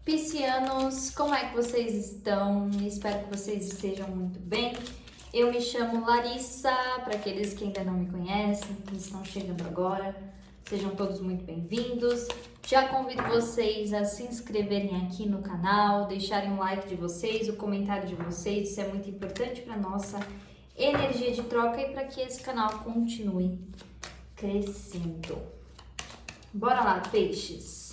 Piscianos, como é que vocês estão? Espero que vocês estejam muito bem. Eu me chamo Larissa, para aqueles que ainda não me conhecem, que estão chegando agora, sejam todos muito bem-vindos. Já convido vocês a se inscreverem aqui no canal, deixarem um like de vocês, o comentário de vocês, isso é muito importante para nossa energia de troca e para que esse canal continue crescendo. Bora lá, peixes!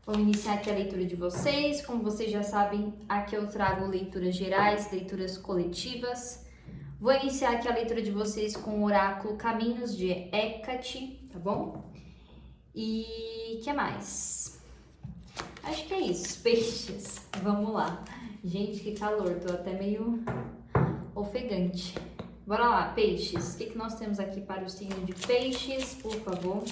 Vamos iniciar aqui a leitura de vocês. Como vocês já sabem, aqui eu trago leituras gerais, leituras coletivas. Vou iniciar aqui a leitura de vocês com o oráculo Caminhos de Hecate, tá bom? E que mais? Acho que é isso, peixes. Vamos lá. Gente, que calor, tô até meio ofegante. Bora lá, peixes. O que nós temos aqui para o signo de peixes, por favor?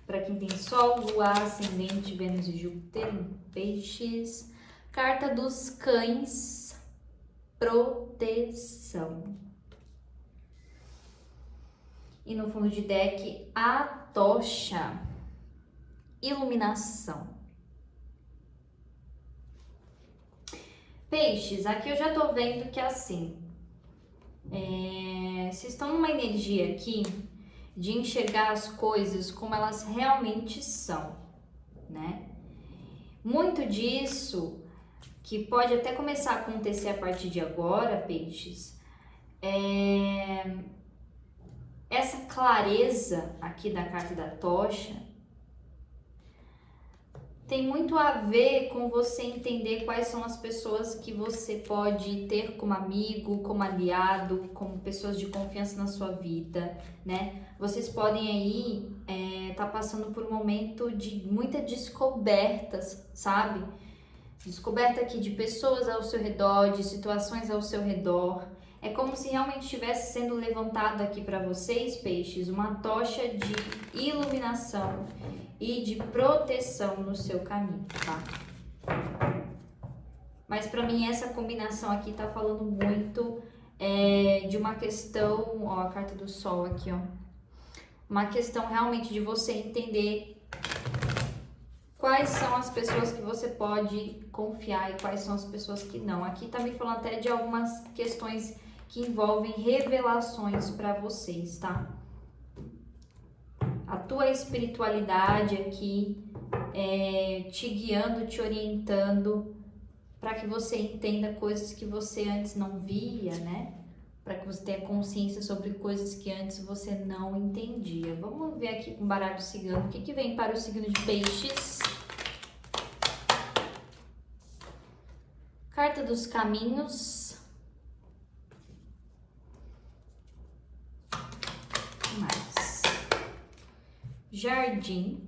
Para quem tem Sol, Lua, Ascendente, Vênus e Júpiter em Peixes. Carta dos Cães, proteção. E no fundo de deck, a tocha, iluminação. Peixes, aqui eu já tô vendo que assim, vocês estão numa energia aqui de enxergar as coisas como elas realmente são, né? Muito disso, que pode até começar a acontecer a partir de agora, peixes, essa clareza aqui da carta da tocha tem muito a ver com você entender quais são as pessoas que você pode ter como amigo, como aliado, como pessoas de confiança na sua vida, né? Vocês podem aí tá passando por um momento de muita descobertas, sabe? Descoberta aqui de pessoas ao seu redor, de situações ao seu redor. É como se realmente estivesse sendo levantado aqui para vocês, peixes, uma tocha de iluminação e de proteção no seu caminho, tá? Mas para mim essa combinação aqui tá falando muito de uma questão, ó, a carta do Sol aqui, ó. Uma questão realmente de você entender quais são as pessoas que você pode confiar e quais são as pessoas que não. Aqui tá me falando até de algumas questões que envolvem revelações para vocês, tá? A tua espiritualidade aqui te guiando, te orientando para que você entenda coisas que você antes não via, né? Para que você tenha consciência sobre coisas que antes você não entendia. Vamos ver aqui com o baralho cigano o que vem para o signo de peixes. Carta dos caminhos. Mais. Jardim.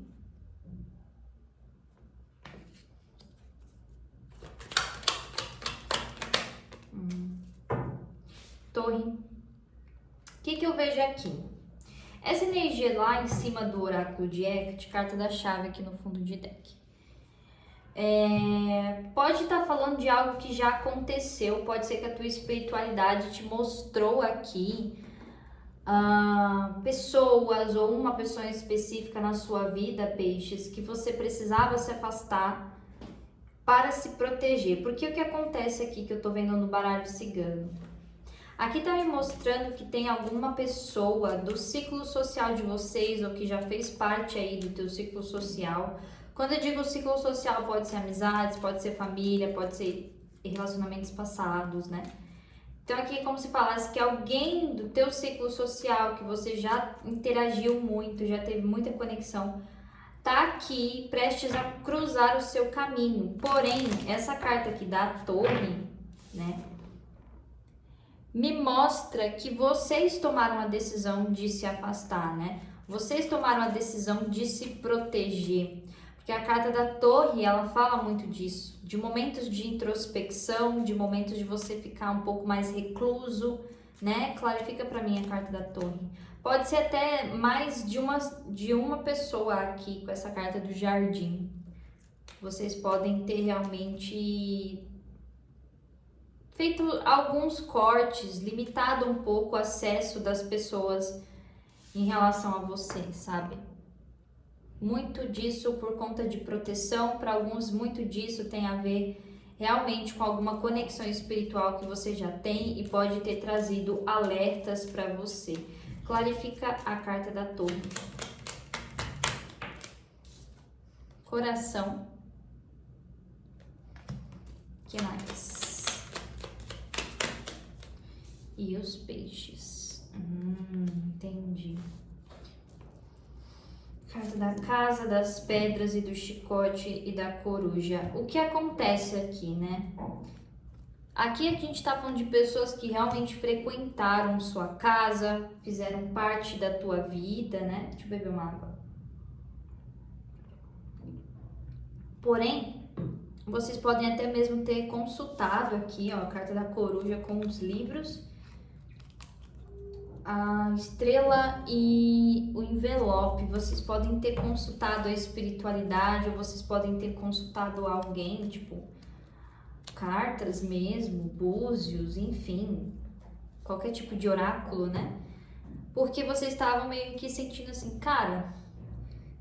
Torre. O que eu vejo aqui? Essa energia lá em cima do oráculo de Hecate, carta da chave aqui no fundo de deck. Pode estar falando de algo que já aconteceu, pode ser que a tua espiritualidade te mostrou aqui pessoas ou uma pessoa específica na sua vida, peixes, que você precisava se afastar para se proteger. Porque o que acontece aqui que eu tô vendo no baralho cigano? Aqui tá me mostrando que tem alguma pessoa do ciclo social de vocês ou que já fez parte aí do teu ciclo social. Quando eu digo ciclo social, pode ser amizades, pode ser família, pode ser relacionamentos passados, né? Então aqui é como se falasse que alguém do teu ciclo social, que você já interagiu muito, já teve muita conexão, tá aqui prestes a cruzar o seu caminho. Porém, essa carta aqui da Torre, né, me mostra que vocês tomaram a decisão de se afastar, né? Vocês tomaram a decisão de se proteger. Porque a carta da Torre, ela fala muito disso, de momentos de introspecção, de momentos de você ficar um pouco mais recluso, né? Clarifica para mim a carta da Torre. Pode ser até mais de uma pessoa aqui com essa carta do Jardim. Vocês podem ter realmente feito alguns cortes, limitado um pouco o acesso das pessoas em relação a vocês, sabe? Muito disso por conta de proteção, para alguns muito disso tem a ver realmente com alguma conexão espiritual que você já tem e pode ter trazido alertas para você. Clarifica a carta da Torre. Coração. Que mais? E os peixes. Entendi. Carta da casa, das pedras e do chicote e da coruja. O que acontece aqui, né? Aqui a gente tá falando de pessoas que realmente frequentaram sua casa, fizeram parte da tua vida, né? Deixa eu beber uma água. Porém, vocês podem até mesmo ter consultado aqui, ó, a carta da coruja com os livros, a estrela e o envelope. Vocês podem ter consultado a espiritualidade, ou vocês podem ter consultado alguém, tipo, cartas mesmo, búzios, enfim, qualquer tipo de oráculo, né? Porque vocês estavam meio que sentindo assim, cara,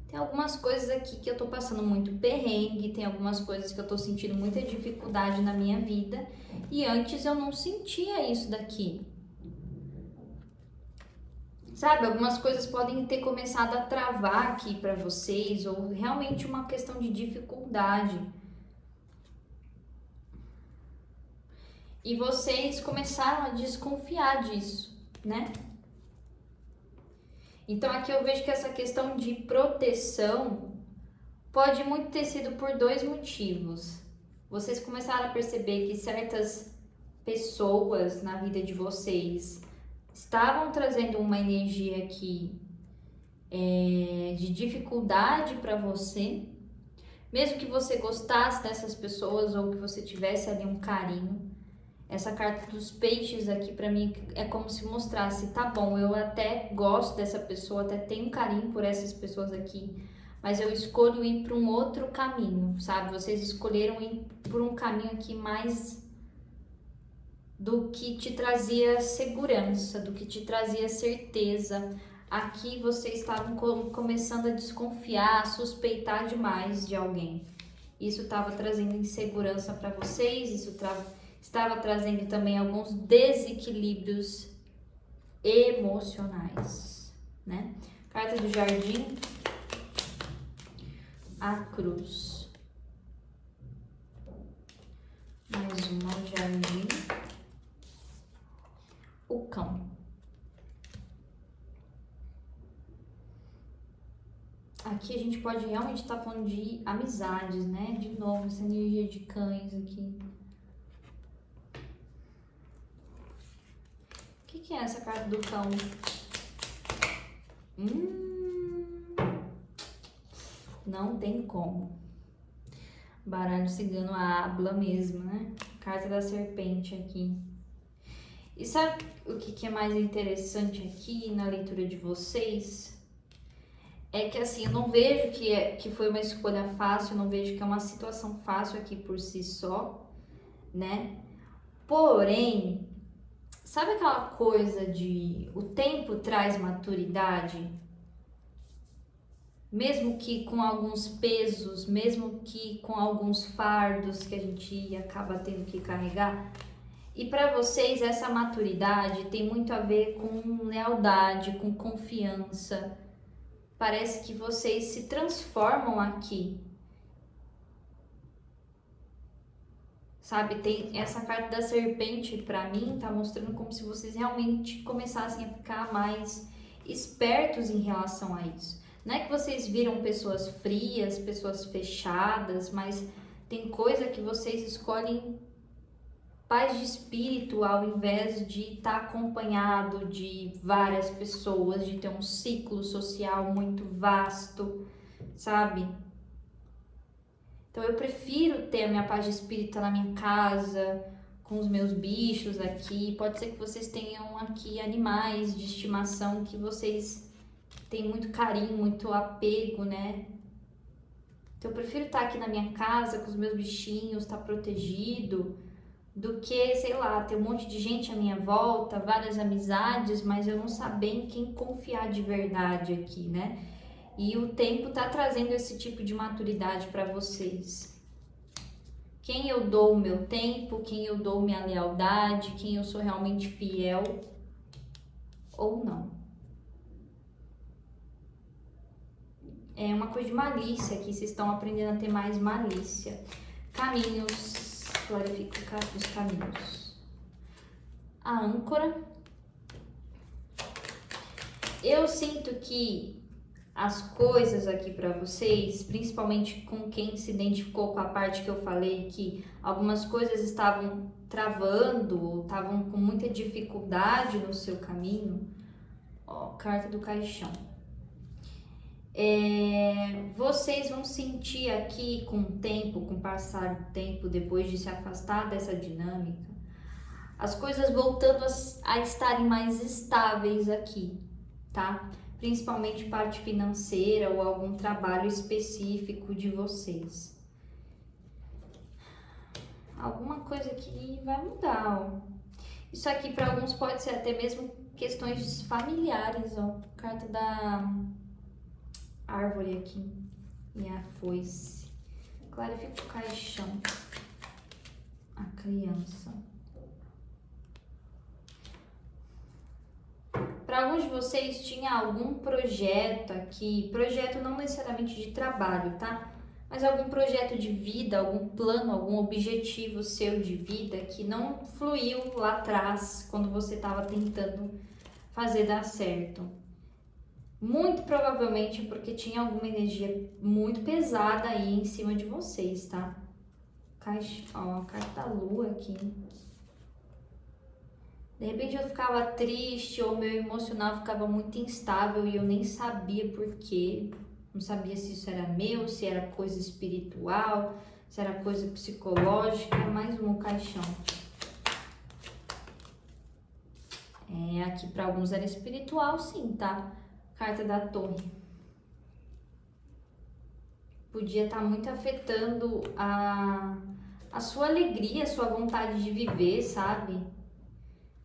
tem algumas coisas aqui que eu tô passando muito perrengue, tem algumas coisas que eu tô sentindo muita dificuldade na minha vida, e antes eu não sentia isso daqui. Sabe, algumas coisas podem ter começado a travar aqui para vocês, ou realmente uma questão de dificuldade. E vocês começaram a desconfiar disso, né? Então aqui eu vejo que essa questão de proteção pode muito ter sido por dois motivos. Vocês começaram a perceber que certas pessoas na vida de vocês estavam trazendo uma energia aqui de dificuldade para você, mesmo que você gostasse dessas pessoas ou que você tivesse ali um carinho. Essa carta dos peixes aqui para mim é como se mostrasse, tá bom, eu até gosto dessa pessoa, até tenho um carinho por essas pessoas aqui, mas eu escolho ir para um outro caminho, sabe? Vocês escolheram ir por um caminho aqui mais do que te trazia segurança, do que te trazia certeza. Aqui vocês estavam começando a desconfiar, a suspeitar demais de alguém. Isso estava trazendo insegurança para vocês, isso estava trazendo também alguns desequilíbrios emocionais, né? Carta do jardim, a cruz. Mais uma, o jardim. O cão. Aqui a gente pode realmente estar falando de amizades, né? De novo, essa energia de cães aqui. O que é essa carta do cão? Não tem como. Baralho cigano habla mesmo, né? Carta da serpente aqui. E sabe o que é mais interessante aqui na leitura de vocês? É que assim, eu não vejo que foi uma escolha fácil, eu não vejo que é uma situação fácil aqui por si só, né? Porém, sabe aquela coisa de o tempo traz maturidade? Mesmo que com alguns pesos, mesmo que com alguns fardos que a gente acaba tendo que carregar. E para vocês essa maturidade tem muito a ver com lealdade, com confiança. Parece que vocês se transformam aqui. Sabe, tem essa carta da serpente para mim tá mostrando como se vocês realmente começassem a ficar mais espertos em relação a isso. Não é que vocês viram pessoas frias, pessoas fechadas, mas tem coisa que vocês escolhem paz de espírito ao invés de estar acompanhado de várias pessoas, de ter um ciclo social muito vasto, sabe? Então eu prefiro ter a minha paz de espírito na minha casa, com os meus bichos aqui. Pode ser que vocês tenham aqui animais de estimação que vocês têm muito carinho, muito apego, né? Então eu prefiro estar aqui na minha casa com os meus bichinhos, estar protegido, do que, sei lá, ter um monte de gente à minha volta, várias amizades, mas eu não saber em quem confiar de verdade aqui, né? E o tempo tá trazendo esse tipo de maturidade para vocês. Quem eu dou o meu tempo, quem eu dou minha lealdade, quem eu sou realmente fiel ou não. É uma coisa de malícia aqui, vocês estão aprendendo a ter mais malícia. Caminhos, clarifico os caminhos. A âncora. Eu sinto que as coisas aqui para vocês, principalmente com quem se identificou com a parte que eu falei, que algumas coisas estavam travando, estavam com muita dificuldade no seu caminho. Ó, carta do caixão. Vocês vão sentir aqui com o tempo, com o passar do tempo, depois de se afastar dessa dinâmica, as coisas voltando a estarem mais estáveis aqui, tá? Principalmente parte financeira ou algum trabalho específico de vocês. Alguma coisa aqui vai mudar, ó. Isso aqui para alguns pode ser até mesmo questões familiares, ó. Carta da árvore aqui e a foice. Clarifica o caixão. A criança. Para alguns de vocês tinha algum projeto aqui, projeto não necessariamente de trabalho, tá? Mas algum projeto de vida, algum plano, algum objetivo seu de vida que não fluiu lá atrás quando você estava tentando fazer dar certo. Muito provavelmente porque tinha alguma energia muito pesada aí em cima de vocês, tá? Ó, a carta da lua aqui. De repente eu ficava triste ou meu emocional ficava muito instável e eu nem sabia por quê. Não sabia se isso era meu, se era coisa espiritual, se era coisa psicológica. Mais um caixão. Aqui para alguns era espiritual, sim, tá? Carta da torre. Podia estar muito afetando a sua alegria, a sua vontade de viver, sabe?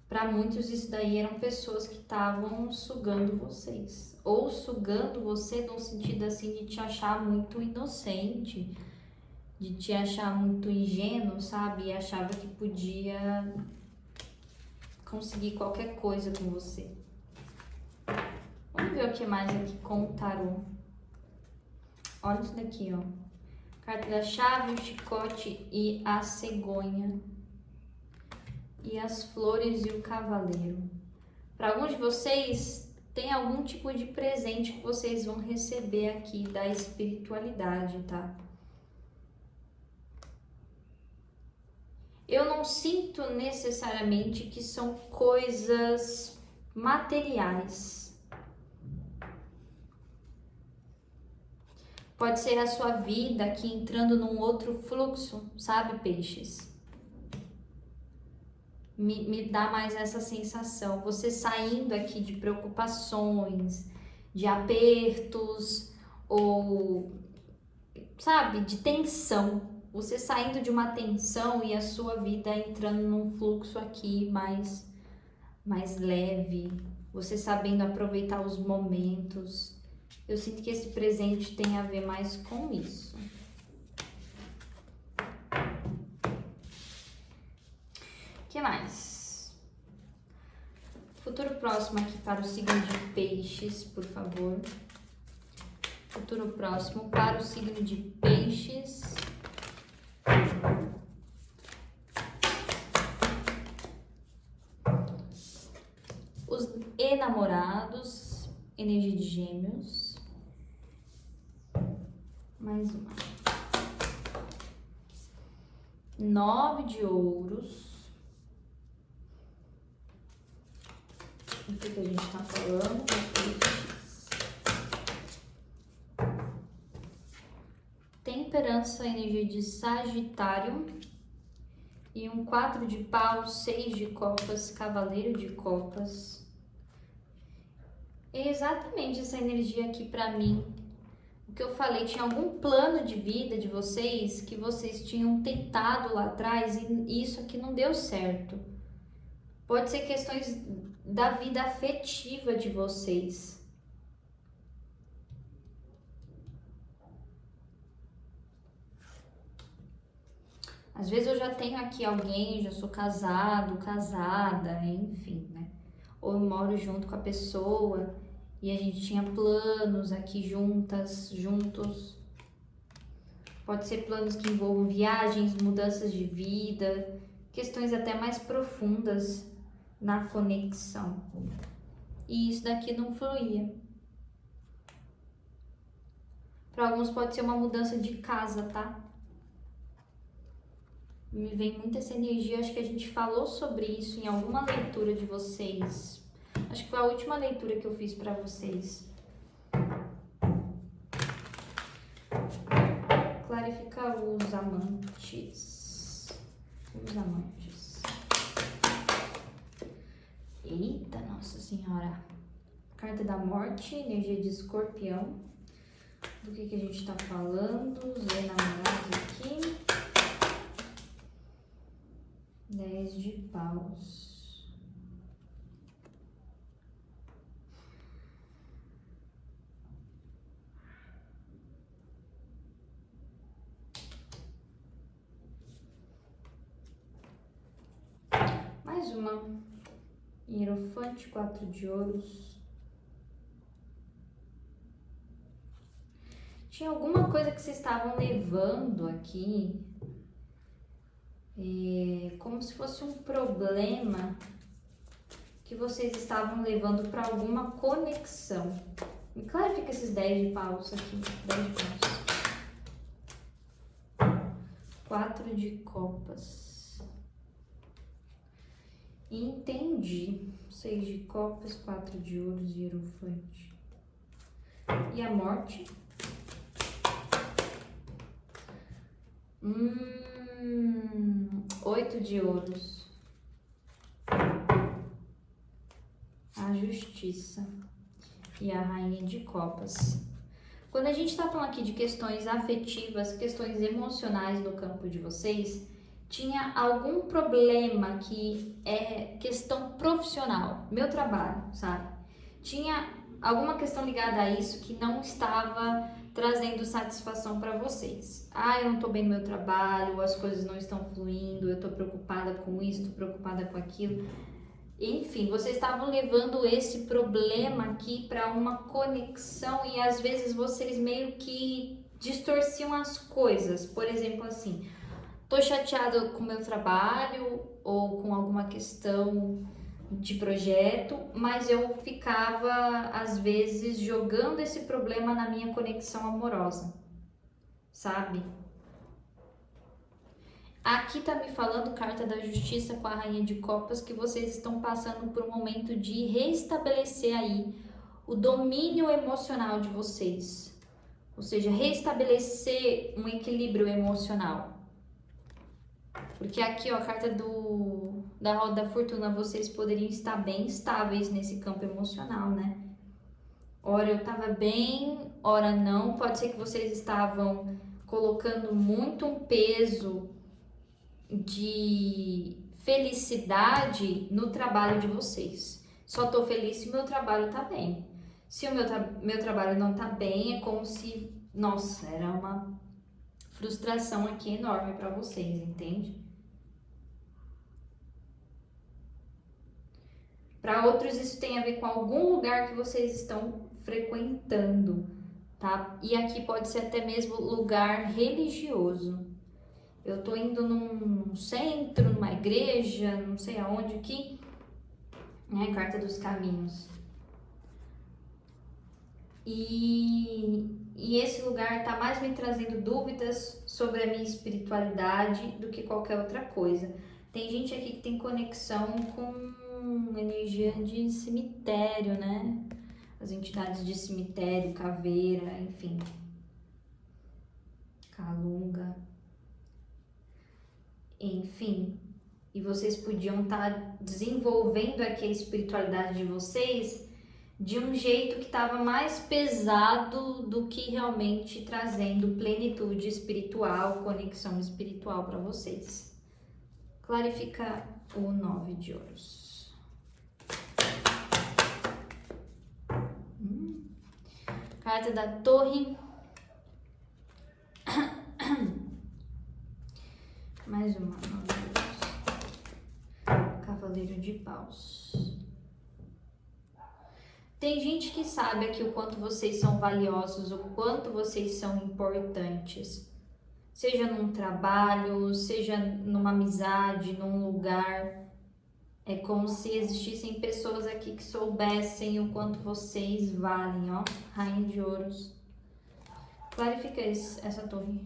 Para muitos isso daí eram pessoas que estavam sugando vocês. Ou sugando você no sentido assim de te achar muito inocente, de te achar muito ingênuo, sabe? E achava que podia conseguir qualquer coisa com você. Vamos ver o que mais aqui com o tarô. Olha isso daqui, ó. Carta da chave, o chicote e a cegonha. E as flores e o cavaleiro. Para alguns de vocês, tem algum tipo de presente que vocês vão receber aqui da espiritualidade, tá? Eu não sinto necessariamente que são coisas materiais. Pode ser a sua vida aqui entrando num outro fluxo, sabe, peixes? Me dá mais essa sensação. Você saindo aqui de preocupações, de apertos ou, sabe, de tensão. Você saindo de uma tensão e a sua vida entrando num fluxo aqui mais leve. Você sabendo aproveitar os momentos. Eu sinto que esse presente tem a ver mais com isso. O que mais? Futuro próximo aqui para o signo de peixes, por favor. Futuro próximo para o signo de peixes. Os enamorados, energia de gêmeos. Mais uma. 9 de ouros. O que a gente tá falando? Temperança, energia de Sagitário. E um 4 de paus, 6 de copas, cavaleiro de copas. É exatamente essa energia aqui pra mim. O que eu falei, tinha algum plano de vida de vocês que vocês tinham tentado lá atrás e isso aqui não deu certo. Pode ser questões da vida afetiva de vocês. Às vezes eu já tenho aqui alguém, já sou casado, casada, enfim, né? Ou eu moro junto com a pessoa e a gente tinha planos aqui juntas, juntos. Pode ser planos que envolvam viagens, mudanças de vida, questões até mais profundas na conexão. E isso daqui não fluía. Para alguns pode ser uma mudança de casa, tá? Me vem muita essa energia, acho que a gente falou sobre isso em alguma leitura de vocês. Acho que foi a última leitura que eu fiz para vocês. Clarifica os amantes. Os amantes. Eita, Nossa Senhora. Carta da morte, energia de escorpião. Do que a gente tá falando? Os enamorados aqui. 10 de paus. Mais uma. Hierofante, 4 de ouros. Tinha alguma coisa que vocês estavam levando aqui, como se fosse um problema que vocês estavam levando para alguma conexão. Me clarifica esses 10 de paus aqui. 10 de paus. 4 de copas. Entendi. 6 de copas, 4 de ouros e hierofante. E a morte? 8 de ouros. A justiça. E a rainha de copas. Quando a gente tá falando aqui de questões afetivas, questões emocionais no campo de vocês, tinha algum problema que é questão profissional, meu trabalho, sabe? Tinha alguma questão ligada a isso que não estava trazendo satisfação para vocês. Eu não tô bem no meu trabalho, as coisas não estão fluindo, eu tô preocupada com isso, tô preocupada com aquilo. Enfim, vocês estavam levando esse problema aqui para uma conexão e às vezes vocês meio que distorciam as coisas. Por exemplo, assim, tô chateada com o meu trabalho ou com alguma questão de projeto, mas eu ficava, às vezes, jogando esse problema na minha conexão amorosa, sabe? Aqui tá me falando, carta da justiça com a rainha de copas, que vocês estão passando por um momento de restabelecer aí o domínio emocional de vocês. Ou seja, restabelecer um equilíbrio emocional. Porque aqui, ó, a carta da roda da fortuna, vocês poderiam estar bem estáveis nesse campo emocional, né? Ora eu tava bem, ora não. Pode ser que vocês estavam colocando muito um peso de felicidade no trabalho de vocês. Só tô feliz se o meu trabalho tá bem. Se o meu trabalho não tá bem, é como se, nossa, era uma frustração aqui enorme para vocês, entende? Para outros, isso tem a ver com algum lugar que vocês estão frequentando, tá? E aqui pode ser até mesmo lugar religioso. Eu tô indo num centro, numa igreja, não sei aonde aqui, né? Carta dos caminhos. E esse lugar tá mais me trazendo dúvidas sobre a minha espiritualidade do que qualquer outra coisa. Tem gente aqui que tem conexão com energia de cemitério, né? As entidades de cemitério, caveira, enfim. Calunga. Enfim. E vocês podiam estar desenvolvendo aqui a espiritualidade de vocês de um jeito que estava mais pesado do que realmente trazendo plenitude espiritual, conexão espiritual para vocês. Clarifica o 9 de ouros. Carta da torre. Mais uma, meu Deus. Cavaleiro de Paus. Tem gente que sabe aqui o quanto vocês são valiosos, o quanto vocês são importantes. Seja num trabalho, seja numa amizade, num lugar. É como se existissem pessoas aqui que soubessem o quanto vocês valem, ó. Rainha de Ouros. Clarifica essa torre.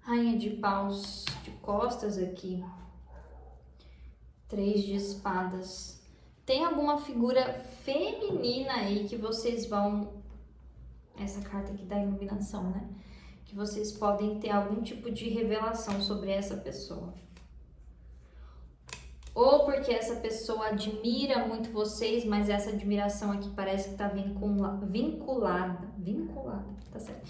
Rainha de Paus de costas aqui. 3 de espadas. Tem alguma figura feminina aí que vocês vão... Essa carta aqui da iluminação, né? Que vocês podem ter algum tipo de revelação sobre essa pessoa. Ou porque essa pessoa admira muito vocês, mas essa admiração aqui parece que tá vinculada, tá certo?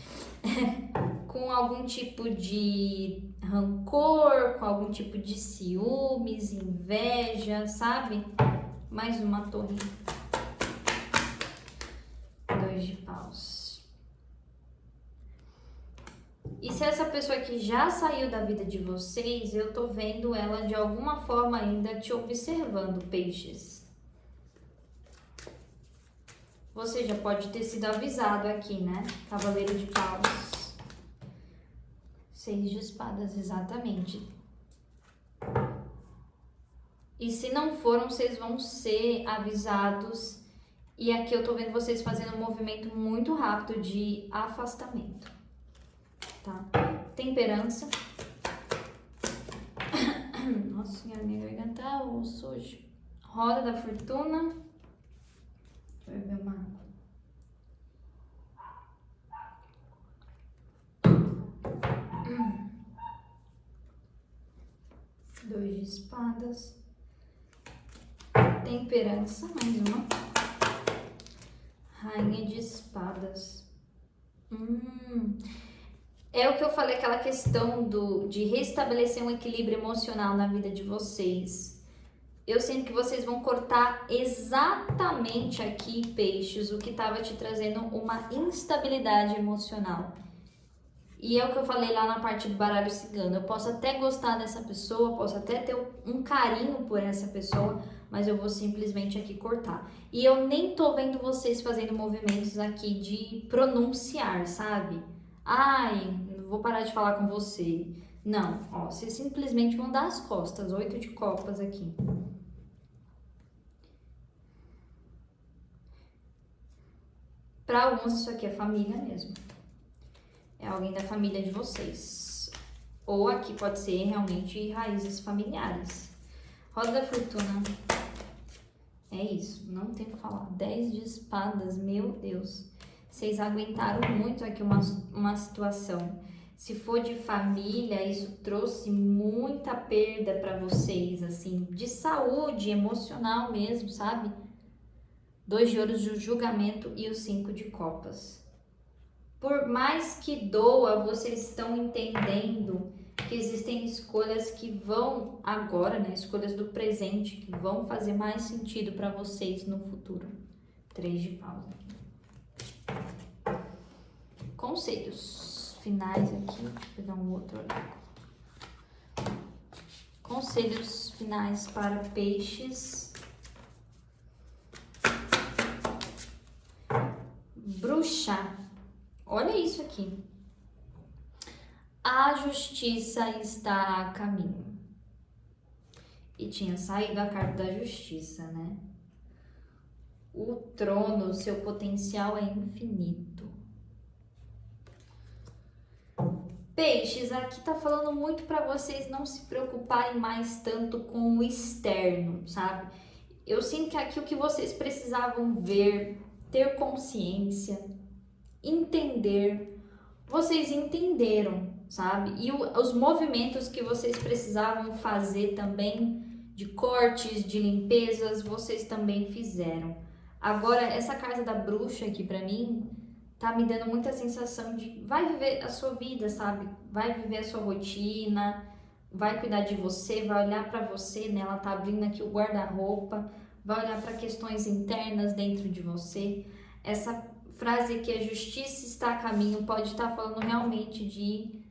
Com algum tipo de rancor, com algum tipo de ciúmes, inveja, sabe? Mais uma torre. 2 de paus. E se essa pessoa aqui já saiu da vida de vocês, eu tô vendo ela de alguma forma ainda te observando, peixes. Você já pode ter sido avisado aqui, né? Cavaleiro de paus. 6 de espadas, exatamente. E se não foram, vocês vão ser avisados. E aqui eu tô vendo vocês fazendo um movimento muito rápido de afastamento. Tá? Temperança. Nossa senhora, minha garganta tá suja. Roda da fortuna. Deixa eu beber uma água. Dois de espadas. Temperança, mais uma. Rainha de espadas. É o que eu falei, aquela questão de restabelecer um equilíbrio emocional na vida de vocês. Eu sinto que vocês vão cortar exatamente aqui, peixes, o que estava te trazendo uma instabilidade emocional. E é o que eu falei lá na parte do baralho cigano. Eu posso até gostar dessa pessoa, posso até ter um carinho por essa pessoa, mas eu vou simplesmente aqui cortar. E eu nem tô vendo vocês fazendo movimentos aqui de pronunciar, sabe? Ai, vou parar de falar com você. Não, ó, vocês simplesmente vão dar as costas. 8 de copas aqui. Para alguns isso aqui é família mesmo. É alguém da família de vocês. Ou aqui pode ser realmente raízes familiares. Roda da fortuna. É isso, não tem o que falar. 10 de espadas, meu Deus. Vocês aguentaram muito aqui uma situação. Se for de família, isso trouxe muita perda para vocês, assim, de saúde emocional mesmo, sabe? 2 de ouros de julgamento e o 5 de copas. Por mais que doa, vocês estão entendendo que existem escolhas que vão agora, né? Escolhas do presente que vão fazer mais sentido para vocês no futuro. 3 de paus aqui. Conselhos finais aqui. Deixa eu pegar um outro oráculo. Conselhos finais para peixes. Bruxa. Olha isso aqui. A justiça está a caminho. E tinha saído a carta da justiça, né? O trono, seu potencial é infinito. Peixes, aqui tá falando muito para vocês não se preocuparem mais tanto com o externo, sabe? Eu sinto que aqui o que vocês precisavam ver, ter consciência, entender, vocês entenderam, sabe? E os movimentos que vocês precisavam fazer também, de cortes, de limpezas, vocês também fizeram. Agora, essa carta da bruxa aqui pra mim, tá me dando muita sensação de vai viver a sua vida, sabe? Vai viver a sua rotina, vai cuidar de você, vai olhar pra você, né? Ela tá abrindo aqui o guarda-roupa, vai olhar para questões internas dentro de você. Essa frase que a justiça está a caminho pode estar falando realmente de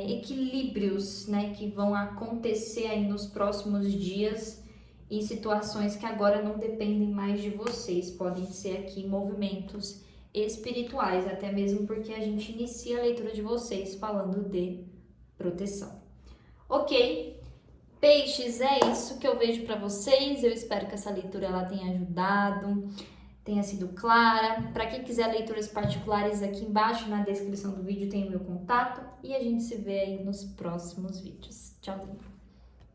equilíbrios, né, que vão acontecer aí nos próximos dias em situações que agora não dependem mais de vocês. Podem ser aqui movimentos espirituais, até mesmo porque a gente inicia a leitura de vocês falando de proteção. Ok? Peixes, é isso que eu vejo para vocês. Eu espero que essa leitura ela tenha ajudado, tenha sido clara. Para quem quiser leituras particulares, aqui embaixo na descrição do vídeo tem o meu contato e a gente se vê aí nos próximos vídeos. Tchau!